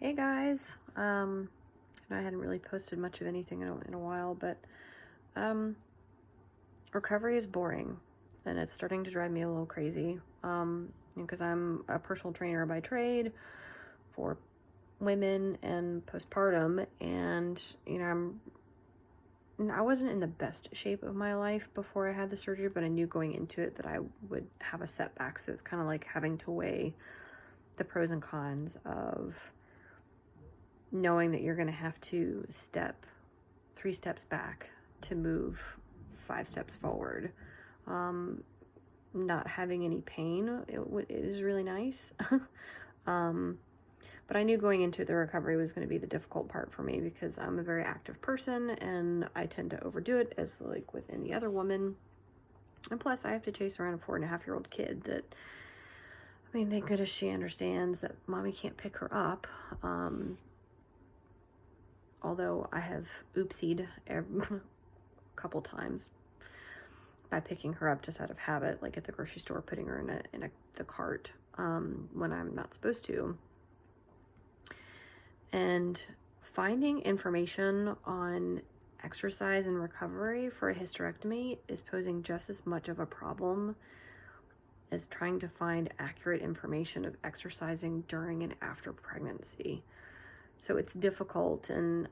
Hey guys, I hadn't really posted much of anything in a while, but recovery is boring, and it's starting to drive me a little crazy. Because I'm a personal trainer by trade for women and postpartum, and I wasn't in the best shape of my life before I had the surgery, but I knew going into it that I would have a setback. So it's kind of like having to weigh the pros and cons of knowing that you're going to have to step 3 steps back to move 5 steps forward. Not having any pain, it is really nice. But I knew going into the recovery was going to be the difficult part for me because I'm a very active person and I tend to overdo it, as like with any other woman. And plus I have to chase around a 4.5-year-old kid that, thank goodness she understands that mommy can't pick her up. Although I have oopsied a couple times by picking her up just out of habit, like at the grocery store, putting her in the cart when I'm not supposed to. And finding information on exercise and recovery for a hysterectomy is posing just as much of a problem as trying to find accurate information of exercising during and after pregnancy. So it's difficult, and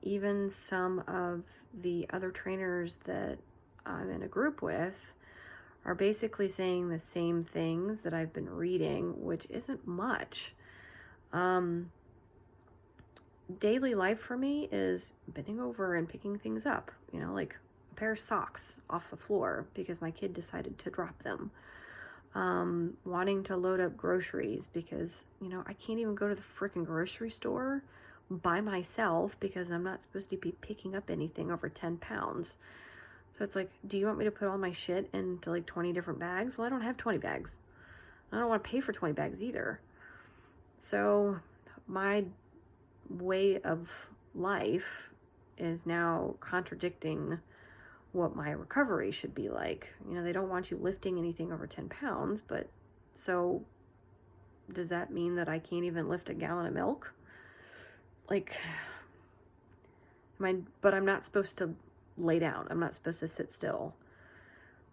even some of the other trainers that I'm in a group with are basically saying the same things that I've been reading, which isn't much. Daily life for me is bending over and picking things up, like a pair of socks off the floor because my kid decided to drop them. Wanting to load up groceries because, I can't even go to the freaking grocery store by myself because I'm not supposed to be picking up anything over 10 pounds. So it's like, do you want me to put all my shit into like 20 different bags? Well, I don't have 20 bags. I don't want to pay for 20 bags either. So my way of life is now contradicting what my recovery should be like. They don't want you lifting anything over 10 pounds, but so does that mean that I can't even lift a gallon of milk? But I'm not supposed to lay down. I'm not supposed to sit still.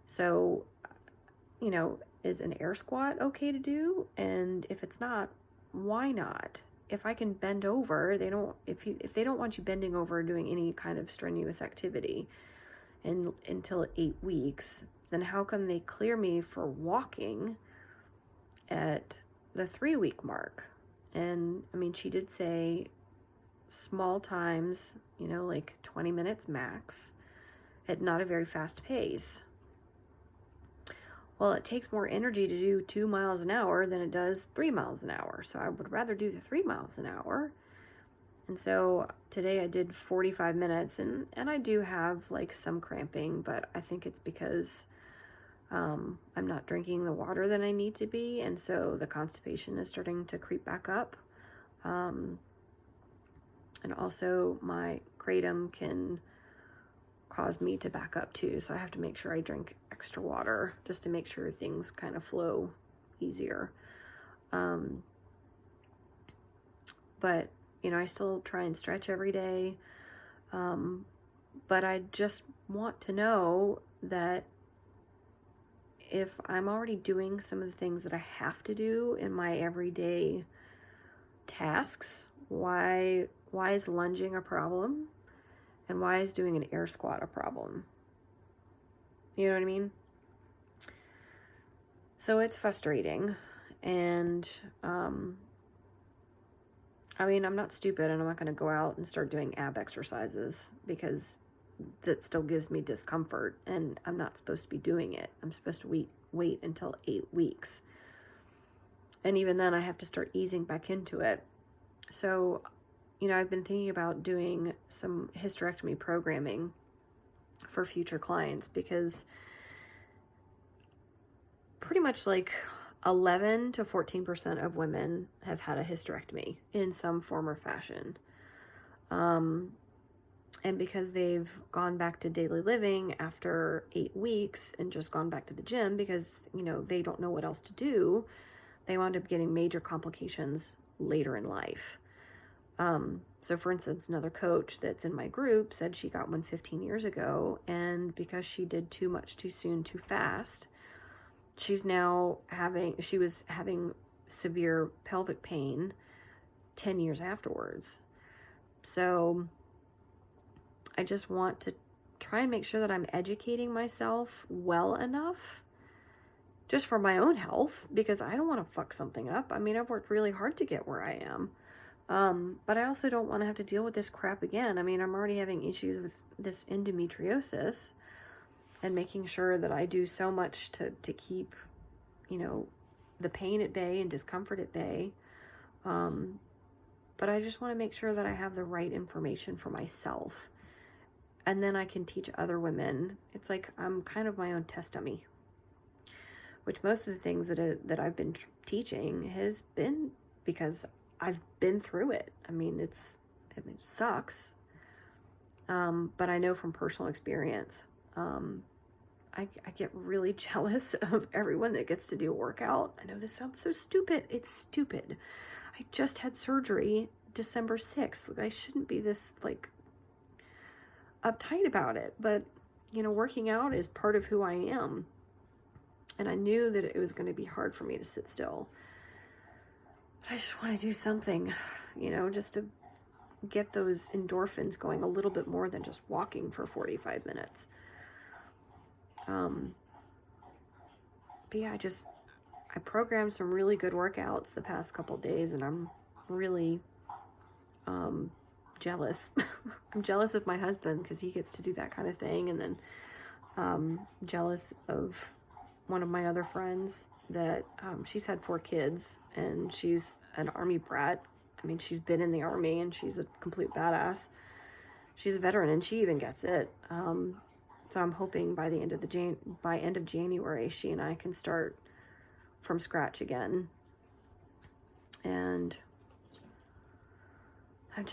So, is an air squat okay to do? And if it's not, why not? If I can bend over, if they don't want you bending over or doing any kind of strenuous activity until 8 weeks, then how come they clear me for walking at the 3-week mark? And she did say small times, like 20 minutes max at not a very fast pace. Well, it takes more energy to do 2 miles an hour than it does 3 miles an hour. So I would rather do the 3 miles an hour. And so today I did 45 minutes and I do have like some cramping, but I think it's because I'm not drinking the water that I need to be. And so the constipation is starting to creep back up. And also my kratom can cause me to back up too. So I have to make sure I drink extra water just to make sure things kind of flow easier. But I still try and stretch every day. But I just want to know that if I'm already doing some of the things that I have to do in my everyday tasks, why is lunging a problem? And why is doing an air squat a problem? You know what I mean? So it's frustrating. And, I'm not stupid and I'm not going to go out and start doing ab exercises because that still gives me discomfort and I'm not supposed to be doing it. I'm supposed to wait until 8 weeks. And even then I have to start easing back into it. So, I've been thinking about doing some hysterectomy programming for future clients because pretty much like 11 to 14% of women have had a hysterectomy in some form or fashion. And because they've gone back to daily living after 8 weeks and just gone back to the gym because, they don't know what else to do, they wound up getting major complications later in life. So for instance, another coach that's in my group said she got one 15 years ago, and because she did too much too soon, too fast, she was having severe pelvic pain 10 years afterwards. So I just want to try and make sure that I'm educating myself well enough just for my own health, because I don't want to fuck something up. I mean, I've worked really hard to get where I am. But I also don't want to have to deal with this crap again. I mean, I'm already having issues with this endometriosis, and making sure that I do so much to keep, the pain at bay and discomfort at bay. But I just want to make sure that I have the right information for myself. And then I can teach other women. It's like I'm kind of my own test dummy. Which most of the things that I've been teaching has been because I've been through it. I mean, it sucks. But I know from personal experience, I get really jealous of everyone that gets to do a workout. I know this sounds so stupid. It's stupid. I just had surgery December 6th. I shouldn't be this uptight about it, but working out is part of who I am. And I knew that it was going to be hard for me to sit still. But I just want to do something, just to get those endorphins going a little bit more than just walking for 45 minutes. But yeah, I programmed some really good workouts the past couple days, and I'm really jealous. I'm jealous of my husband because he gets to do that kind of thing, and then jealous of one of my other friends that she's had 4 kids, and she's an Army brat. I mean, she's been in the Army, and she's a complete badass. She's a veteran, and she even gets it. So I'm hoping by the end of January, she and I can start from scratch again. And I'm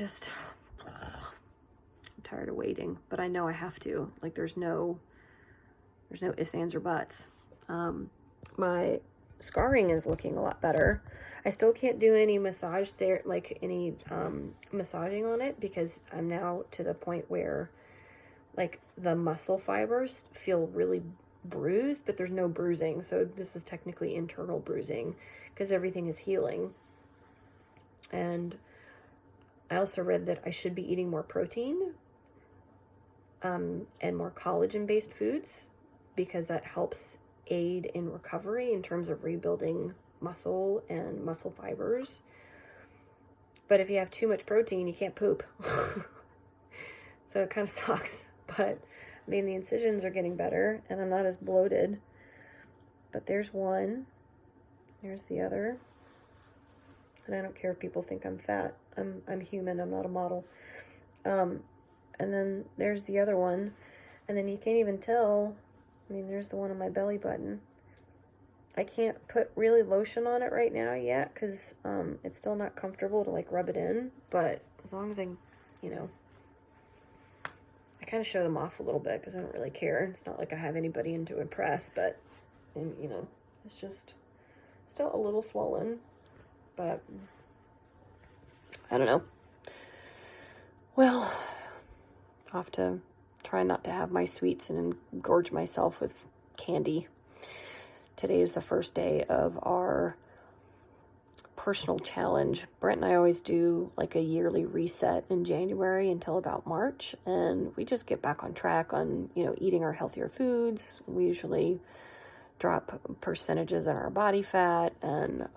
tired of waiting, but I know I have to. There's no ifs, ands, or buts. My scarring is looking a lot better. I still can't do any massage there, massaging on it, because I'm now to the point where the muscle fibers feel really bruised, but there's no bruising. So this is technically internal bruising because everything is healing. And I also read that I should be eating more protein, and more collagen-based foods, because that helps aid in recovery in terms of rebuilding muscle and muscle fibers. But if you have too much protein, you can't poop. So it kind of sucks. But I mean, the incisions are getting better, and I'm not as bloated. But there's one. There's the other. And I don't care if people think I'm fat. I'm human. I'm not a model. And then there's the other one. And then you can't even tell. I mean, there's the one on my belly button. I can't put really lotion on it right now yet, because it's still not comfortable to rub it in. But as long as I kind of show them off a little bit, because I don't really care. It's not like I have anybody in to impress, but it's just still a little swollen. But I don't know. Well, I'll have to try not to have my sweets and engorge myself with candy. Today is the first day of our personal challenge. Brent and I always do a yearly reset in January until about March, and we just get back on track on eating our healthier foods. We usually drop percentages in our body fat, and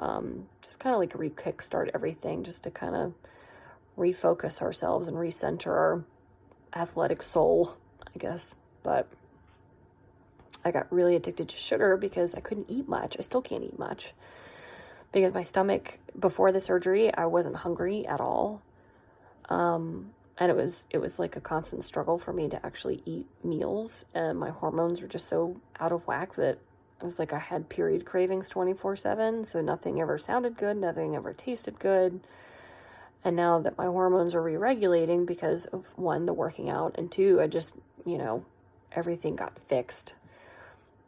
just kind of kickstart everything, just to kind of refocus ourselves and recenter our athletic soul, I guess. But I got really addicted to sugar because I couldn't eat much. I still can't eat much, because my stomach, before the surgery, I wasn't hungry at all. And it was a constant struggle for me to actually eat meals, and my hormones were just so out of whack that it was I had period cravings 24/7. So nothing ever sounded good. Nothing ever tasted good. And now that my hormones are re-regulating because of, 1, the working out, and 2, I just, everything got fixed.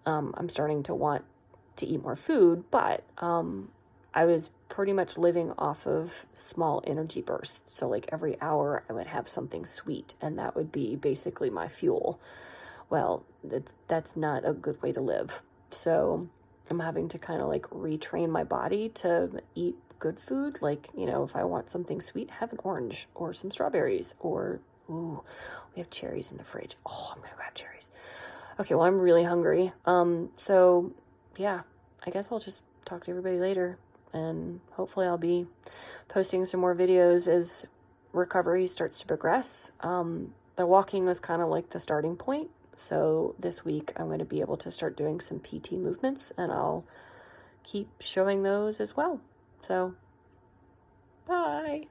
I'm starting to want to eat more food, but I was pretty much living off of small energy bursts. So like every hour I would have something sweet, and that would be basically my fuel. Well, that's not a good way to live. So I'm having to kind of like retrain my body to eat good food. Like, you know, if I want something sweet, have an orange or some strawberries, or, ooh, we have cherries in the fridge. Oh, I'm gonna grab cherries. Okay, well, I'm really hungry. So yeah, I guess I'll just talk to everybody later, and hopefully I'll be posting some more videos as recovery starts to progress. The walking was kind of like the starting point. So this week I'm going to be able to start doing some PT movements, and I'll keep showing those as well. So, bye.